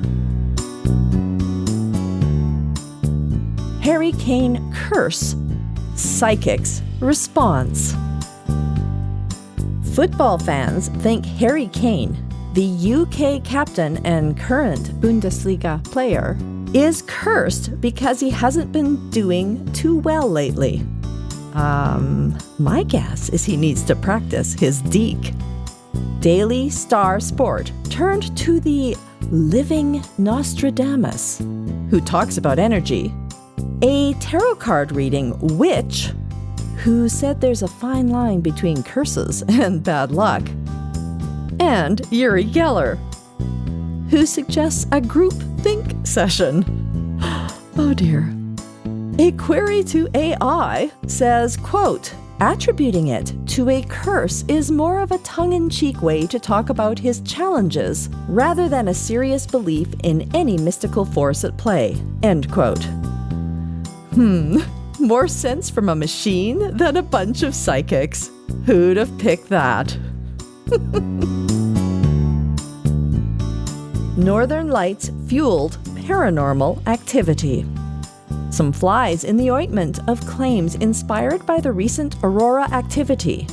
Harry Kane curse. Psychics response. Football fans think Harry Kane, the UK captain and current Bundesliga player, is cursed because he hasn't been doing too well lately. My guess is he needs to practice his deke. Daily Star Sport turned to the living Nostradamus, who talks about energy, a tarot card reading witch, who said there's a fine line between curses and bad luck, and Uri Geller, who suggests a group think session. Oh dear. A query to AI says, quote, attributing it to a curse is more of a tongue-in-cheek way to talk about his challenges rather than a serious belief in any mystical force at play, end quote. More sense from a machine than a bunch of psychics. Who'd have picked that? Northern Lights fueled paranormal activity. Some flies in the ointment of claims inspired by the recent aurora activity.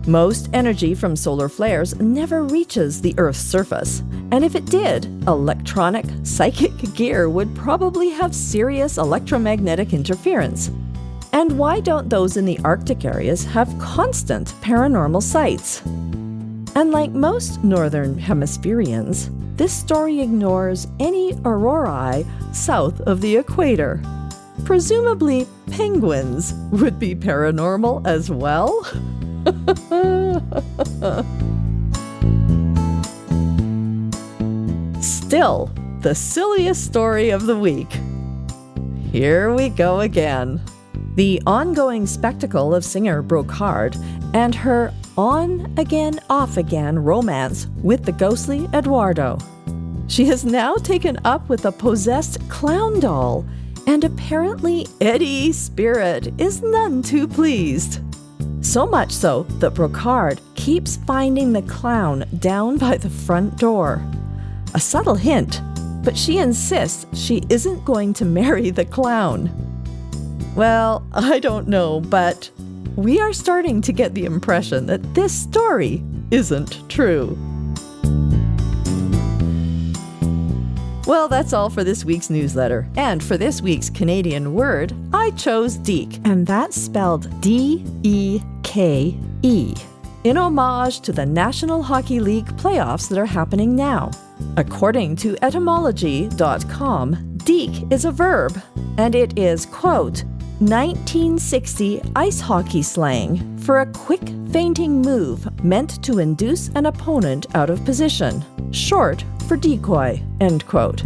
Most energy from solar flares never reaches the Earth's surface, and if it did, electronic, psychic gear would probably have serious electromagnetic interference. And why don't those in the Arctic areas have constant paranormal sights? And like most Northern Hemispherians, this story ignores any aurorae south of the equator. Presumably, penguins would be paranormal as well? Still, the silliest story of the week. Here we go again. The ongoing spectacle of singer Brocard and her on-again, off-again romance with the ghostly Eduardo. She has now taken up with a possessed clown doll, and apparently Eddie Spirit is none too pleased. So much so that Brocard keeps finding the clown down by the front door. A subtle hint, but she insists she isn't going to marry the clown. Well, I don't know, but we are starting to get the impression that this story isn't true. Well, that's all for this week's newsletter. And for this week's Canadian word, I chose Deke, and that's spelled D-E-K-E, in homage to the National Hockey League playoffs that are happening now. According to etymology.com, Deke is a verb, and it is, quote, 1960 ice hockey slang for a quick feinting move meant to induce an opponent out of position, short for decoy, end quote.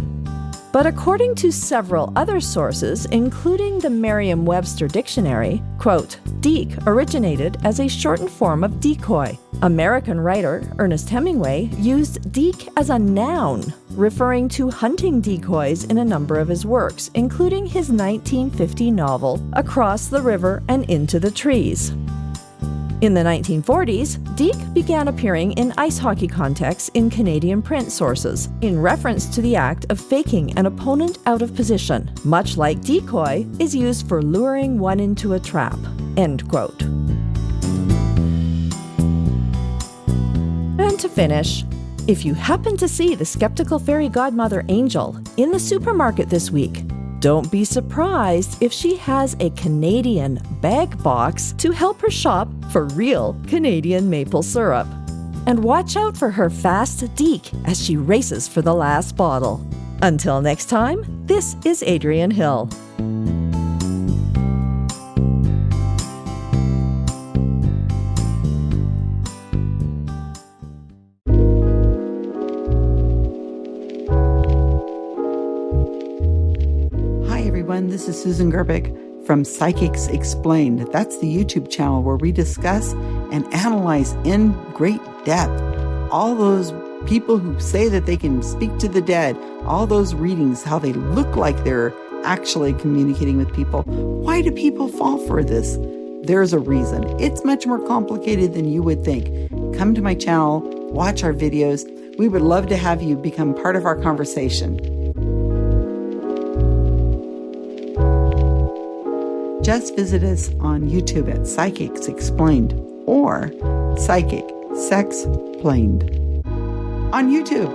But according to several other sources, including the Merriam-Webster dictionary, quote, deke originated as a shortened form of decoy. American writer Ernest Hemingway used deke as a noun, referring to hunting decoys in a number of his works, including his 1950 novel Across the River and Into the Trees. In the 1940s, deke began appearing in ice hockey contexts in Canadian print sources, in reference to the act of faking an opponent out of position, much like decoy is used for luring one into a trap, end quote. And to finish, if you happen to see the skeptical fairy godmother Angel in the supermarket this week, don't be surprised if she has a Canadian bag box to help her shop for real Canadian maple syrup. And watch out for her fast deke as she races for the last bottle. Until next time, this is Adrienne Hill. This is Susan Gerbic from Psychics Explained. That's the YouTube channel where we discuss and analyze in great depth all those people who say that they can speak to the dead, all those readings, how they look like they're actually communicating with people. Why do people fall for this? There's a reason. It's much more complicated than you would think. Come to my channel, watch our videos. We would love to have you become part of our conversation. Just visit us on YouTube at Psychics Explained or Psychic Sex Planed on YouTube.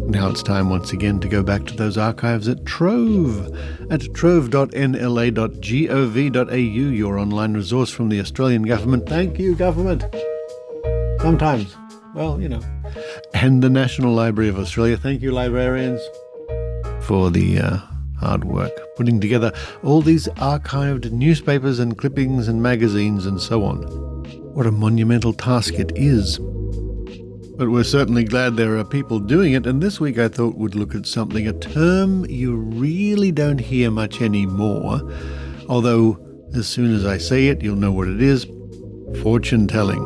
Now it's time once again to go back to those archives at Trove, at trove.nla.gov.au, your online resource from the Australian government. Thank you, government. Sometimes. Well, you know. And the National Library of Australia. Thank you, librarians, for the hard work putting together all these archived newspapers and clippings and magazines and so on. What a monumental task it is. But we're certainly glad there are people doing it, and this week I thought we'd look at something, a term you really don't hear much anymore, although as soon as I say it, you'll know what it is: fortune-telling.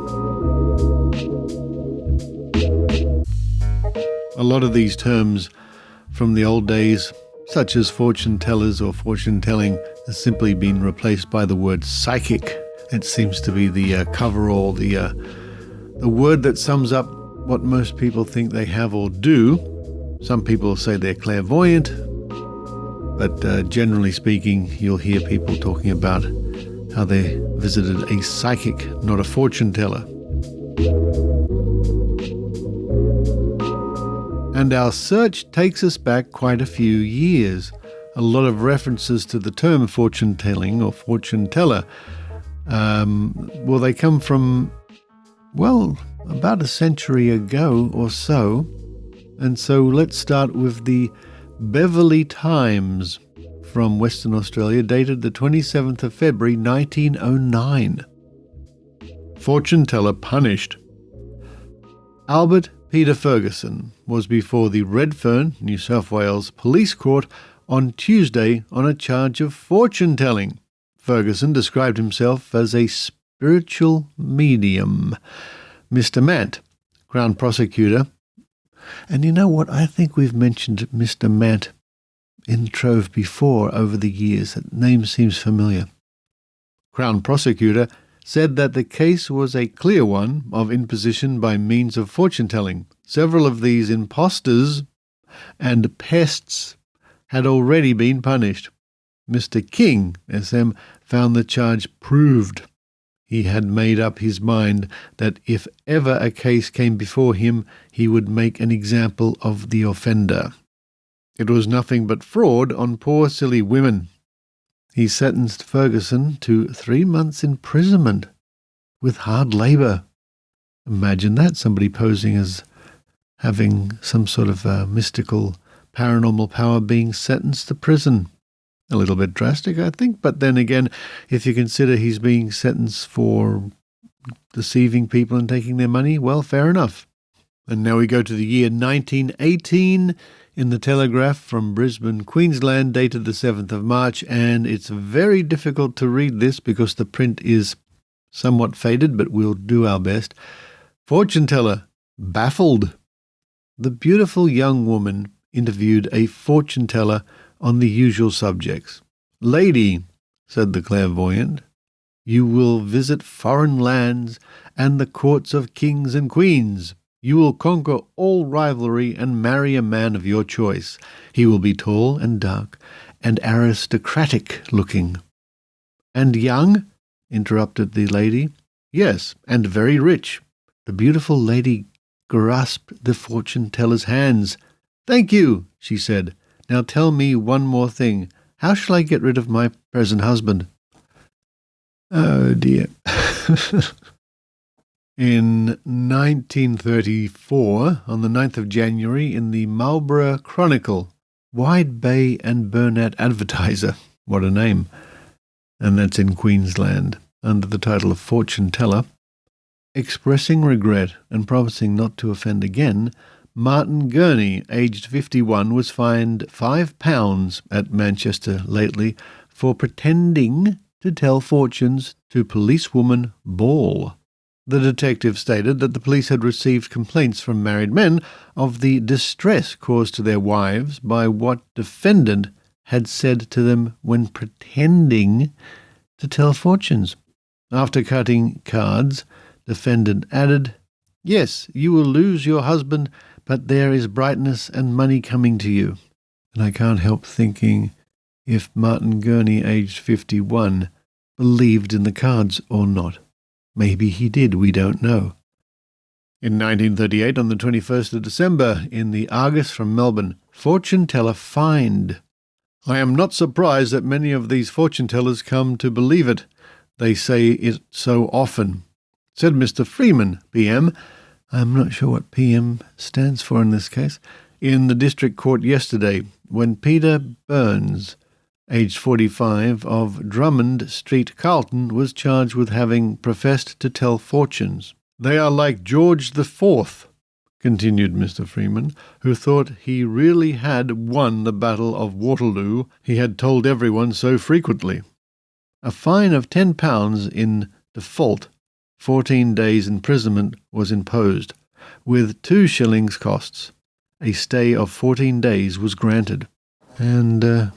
A lot of these terms from the old days, such as fortune-tellers or fortune-telling, has simply been replaced by the word psychic. It seems to be the coverall, the word that sums up what most people think they have or do. Some people say they're clairvoyant, but generally speaking, you'll hear people talking about how they visited a psychic, not a fortune teller. And our search takes us back quite a few years. A lot of references to the term fortune telling or fortune teller. Well, they come from, well, about a century ago or so. And so let's start with the Beverly Times from Western Australia, dated the 27th of February 1909. Fortune teller punished. Albert Peter Ferguson was before the Redfern, New South Wales Police Court on Tuesday on a charge of fortune-telling. Ferguson described himself as a spiritual medium. Mr. Mant, Crown Prosecutor, and you know what? I think we've mentioned Mr. Mant in Trove before over the years. That name seems familiar. Crown Prosecutor said that the case was a clear one of imposition by means of fortune-telling. Several of these impostors and pests had already been punished. Mr. King, SM, found the charge proved. He had made up his mind that if ever a case came before him, he would make an example of the offender. It was nothing but fraud on poor silly women. He sentenced Ferguson to 3 months' imprisonment with hard labour. Imagine that, somebody posing as having some sort of mystical paranormal power being sentenced to prison. A little bit drastic, I think, but then again, if you consider he's being sentenced for deceiving people and taking their money, well, fair enough. And now we go to the year 1918 in the Telegraph from Brisbane, Queensland, dated the 7th of March, and it's very difficult to read this because the print is somewhat faded, but we'll do our best. Fortune teller baffled. The beautiful young woman interviewed a fortune teller on the usual subjects. "Lady," said the clairvoyant, "you will visit foreign lands and the courts of kings and queens. You will conquer all rivalry and marry a man of your choice. He will be tall and dark and aristocratic-looking." "And young?" interrupted the lady. "Yes, and very rich." The beautiful lady grasped the fortune-teller's hands. "Thank you," she said. "Now tell me one more thing. How shall I get rid of my present husband?" Oh, dear. In 1934, on the 9th of January, in the Maryborough Chronicle, Wide Bay and Burnett Advertiser, what a name, and that's in Queensland, under the title of Fortune Teller, expressing regret and promising not to offend again, Martin Gurney, aged 51, was fined £5 at Manchester lately for pretending to tell fortunes to policewoman Ball. The detective stated that the police had received complaints from married men of the distress caused to their wives by what defendant had said to them when pretending to tell fortunes. After cutting cards, defendant added, "Yes, you will lose your husband, but there is brightness and money coming to you." And I can't help thinking if Martin Gurney, aged 51, believed in the cards or not. Maybe he did, we don't know. In 1938, on the 21st of December, in the Argus from Melbourne, fortune teller fined. "I am not surprised that many of these fortune tellers come to believe it. They say it so often," said Mr. Freeman, PM. I'm not sure what PM stands for in this case. In the district court yesterday, when Peter Burns, aged 45, of Drummond Street, Carlton, was charged with having professed to tell fortunes. "They are like George IV, continued Mr. Freeman, who thought he really had won the Battle of Waterloo, he had told everyone so frequently. A fine of £10 in default, 14 days imprisonment was imposed, with 2 shillings costs. A stay of 14 days was granted." And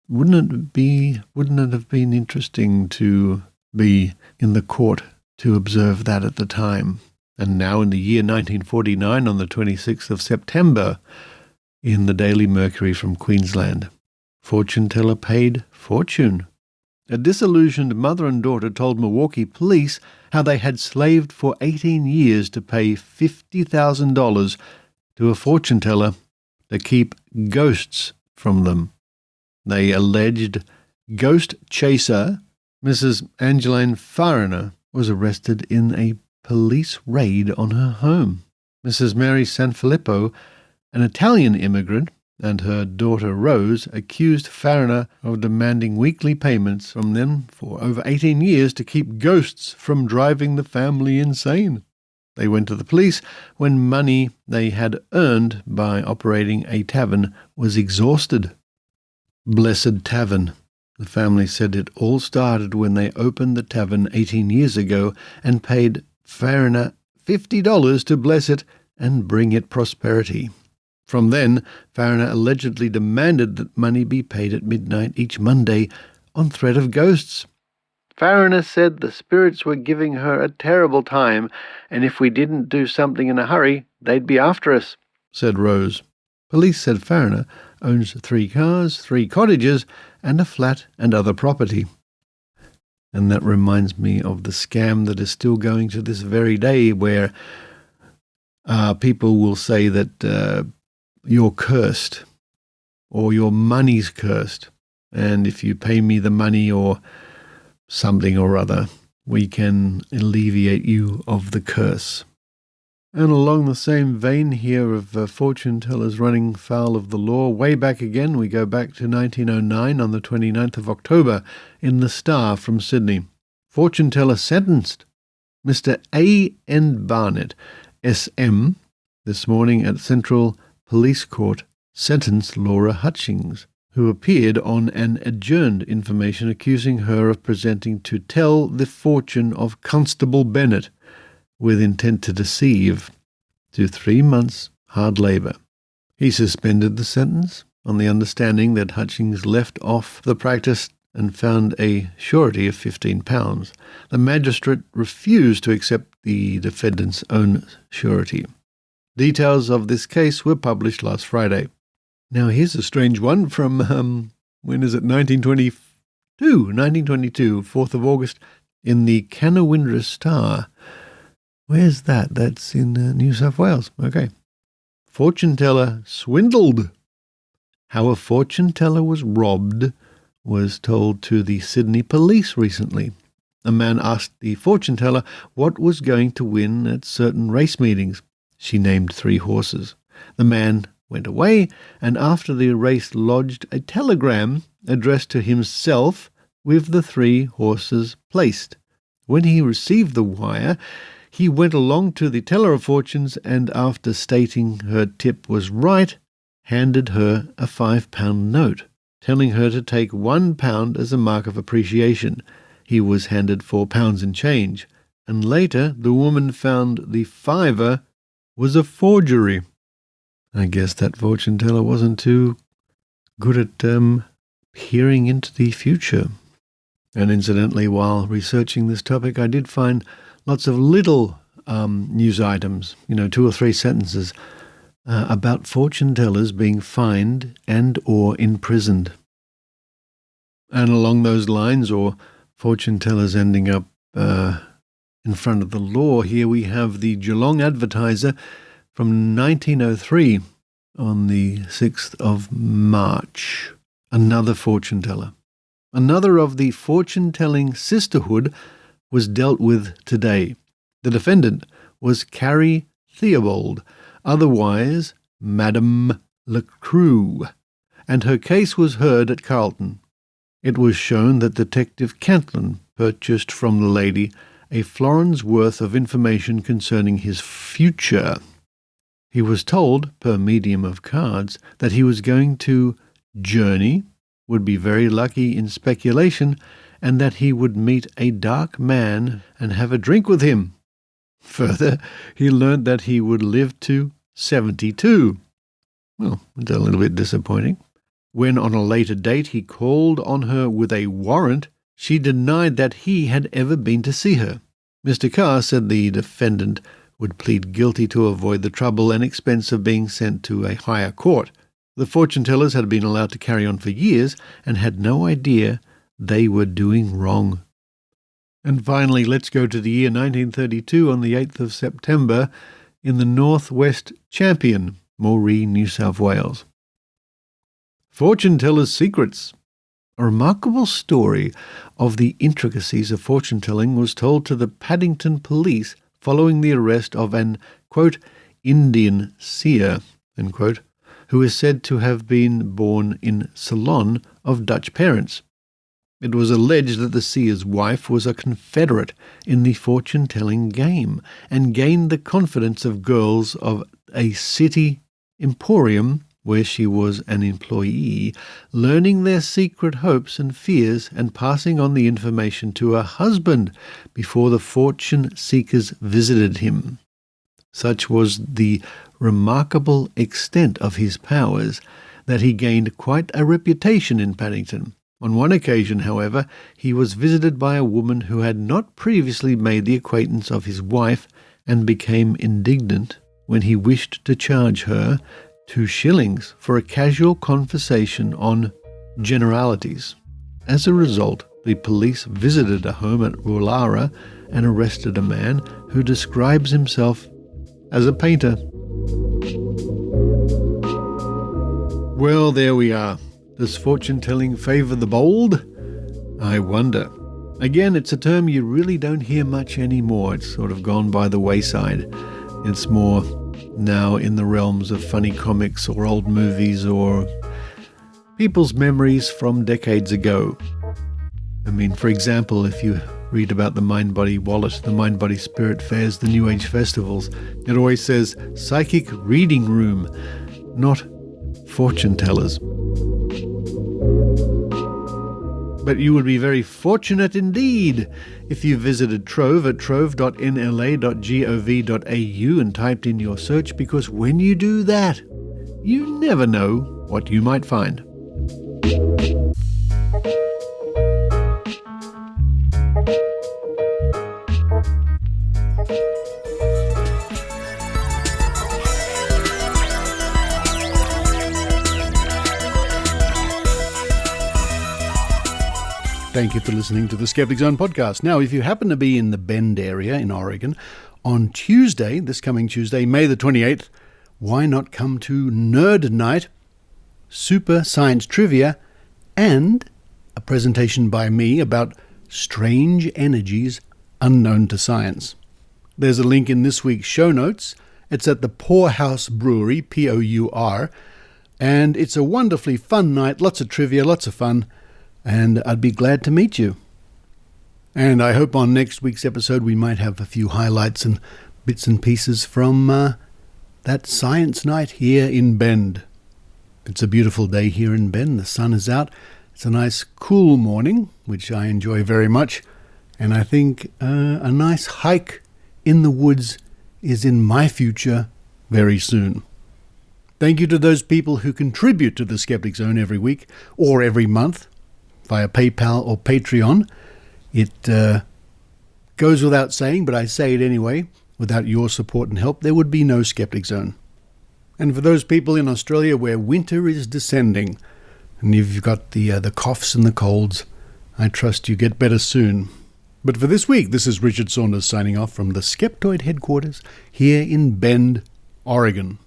wouldn't it have been interesting to be in the court to observe that at the time? And now in the year 1949, on the 26th of September, in the Daily Mercury from Queensland, fortune teller paid fortune. A disillusioned mother and daughter told Milwaukee police how they had slaved for 18 years to pay $50,000 to a fortune teller to keep ghosts from them. They alleged ghost chaser Mrs. Angeline Fariner was arrested in a police raid on her home. Mrs. Mary Sanfilippo, an Italian immigrant and her daughter Rose accused Fariner of demanding weekly payments from them for over 18 years to keep ghosts from driving the family insane. They went to the police when money they had earned by operating a tavern was exhausted. Blessed tavern. The family said it all started when they opened the tavern 18 years ago and paid Fariner $50 to bless it and bring it prosperity. From then, Fariner allegedly demanded that money be paid at midnight each Monday on threat of ghosts. Fariner said the spirits were giving her a terrible time, and if we didn't do something in a hurry, they'd be after us, said Rose. Police said Fariner owns 3 cars, 3 cottages, and a flat and other property. And that reminds me of the scam that is still going to this very day, where people will say that you're cursed, or your money's cursed, and if you pay me the money or something or other, we can alleviate you of the curse. And along the same vein here of fortune tellers running foul of the law, way back again, we go back to 1909 on the 29th of October in the Star from Sydney. Fortune teller sentenced. Mr. A.N. Burnett, SM, this morning at Central Police Court, sentenced Laura Hutchings, who appeared on an adjourned information accusing her of presenting to tell the fortune of Constable Burnett with intent to deceive, to 3 months hard labour. He suspended the sentence on the understanding that Hutchings left off the practice and found a surety of £15. The magistrate refused to accept the defendant's own surety. Details of this case were published last Friday. Now here's a strange one from, 1922, 4th of August, in the Canowindra Star. Where's that? That's in New South Wales. Okay. Fortune teller swindled. How a fortune teller was robbed was told to the Sydney police recently. A man asked the fortune teller what was going to win at certain race meetings. She named 3 horses. The man went away, and after the race lodged a telegram addressed to himself with the 3 horses placed. When he received the wire, he went along to the teller of fortunes and, after stating her tip was right, handed her a £5 note, telling her to take £1 as a mark of appreciation. He was handed £4 in change, and later the woman found the fiver was a forgery. I guess that fortune teller wasn't too good at peering into the future. And incidentally, while researching this topic, I did find lots of little news items, 2 or 3 sentences, about fortune tellers being fined and or imprisoned. And along those lines, or fortune tellers ending up in front of the law, here we have the Geelong Advertiser from 1903 on the 6th of March. Another fortune teller. Another of the fortune-telling sisterhood was dealt with today. The defendant was Carrie Theobald, otherwise Madame LeCroux, and her case was heard at Carlton. It was shown that Detective Cantlin purchased from the lady a florin's worth of information concerning his future. He was told, per medium of cards, that he was going to journey, would be very lucky in speculation, and that he would meet a dark man and have a drink with him. Further, he learned that he would live to 72. Well, it's a little bit disappointing. When on a later date he called on her with a warrant, she denied that he had ever been to see her. Mr. Carr said the defendant would plead guilty to avoid the trouble and expense of being sent to a higher court. The fortune-tellers had been allowed to carry on for years and had no idea they were doing wrong. And finally, let's go to the year 1932 on the 8th of September in the Northwest Champion, Moree, New South Wales. Fortune-tellers' secrets. A remarkable story of the intricacies of fortune-telling was told to the Paddington police following the arrest of an, quote, Indian seer, end quote, who is said to have been born in Ceylon of Dutch parents. It was alleged that the seer's wife was a confederate in the fortune-telling game and gained the confidence of girls of a city emporium where she was an employee, learning their secret hopes and fears and passing on the information to her husband before the fortune seekers visited him. Such was the remarkable extent of his powers that he gained quite a reputation in Paddington. On one occasion, however, he was visited by a woman who had not previously made the acquaintance of his wife and became indignant when he wished to charge her 2 shillings for a casual conversation on generalities. As a result, the police visited a home at Woollahra and arrested a man who describes himself as a painter. Well, there we are. Does fortune-telling favour the bold? I wonder. Again, it's a term you really don't hear much anymore. It's sort of gone by the wayside. It's more now in the realms of funny comics or old movies or people's memories from decades ago. I mean, for example, if you read about the Mind-Body Wallet, the Mind-Body Spirit Fairs, the New Age festivals, it always says psychic reading room, not fortune tellers. But you would be very fortunate indeed if you visited Trove at trove.nla.gov.au and typed in your search, because when you do that, you never know what you might find. Thank you for listening to the Skeptic Zone podcast. Now, if you happen to be in the Bend area in Oregon, on Tuesday, this coming Tuesday, May the 28th, why not come to Nerd Night, super science trivia, and a presentation by me about strange energies unknown to science. There's a link in this week's show notes. It's at the Poorhouse Brewery, P-O-U-R, and it's a wonderfully fun night, lots of trivia, lots of fun, and I'd be glad to meet you. And I hope on next week's episode we might have a few highlights and bits and pieces from that science night here in Bend. It's a beautiful day here in Bend. The sun is out. It's a nice cool morning, which I enjoy very much. And I think a nice hike in the woods is in my future very soon. Thank you to those people who contribute to the Skeptic Zone every week or every month via PayPal or Patreon. It goes without saying, but I say it anyway. Without your support and help, there would be no Skeptic Zone. And for those people in Australia where winter is descending, and you've got the coughs and the colds, I trust you get better soon. But for this week, this is Richard Saunders signing off from the Skeptoid headquarters here in Bend, Oregon.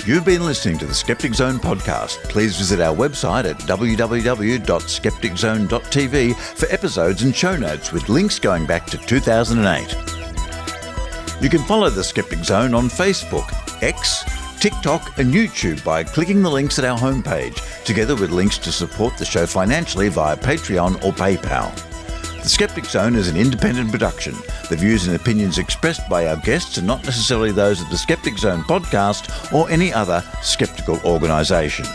You've been listening to the Skeptic Zone podcast. Please visit our website at www.skepticzone.tv for episodes and show notes with links going back to 2008. You can follow the Skeptic Zone on Facebook, X, TikTok and YouTube by clicking the links at our homepage, together with links to support the show financially via Patreon or PayPal. The Skeptic Zone is an independent production. The views and opinions expressed by our guests are not necessarily those of the Skeptic Zone podcast or any other skeptical organisation.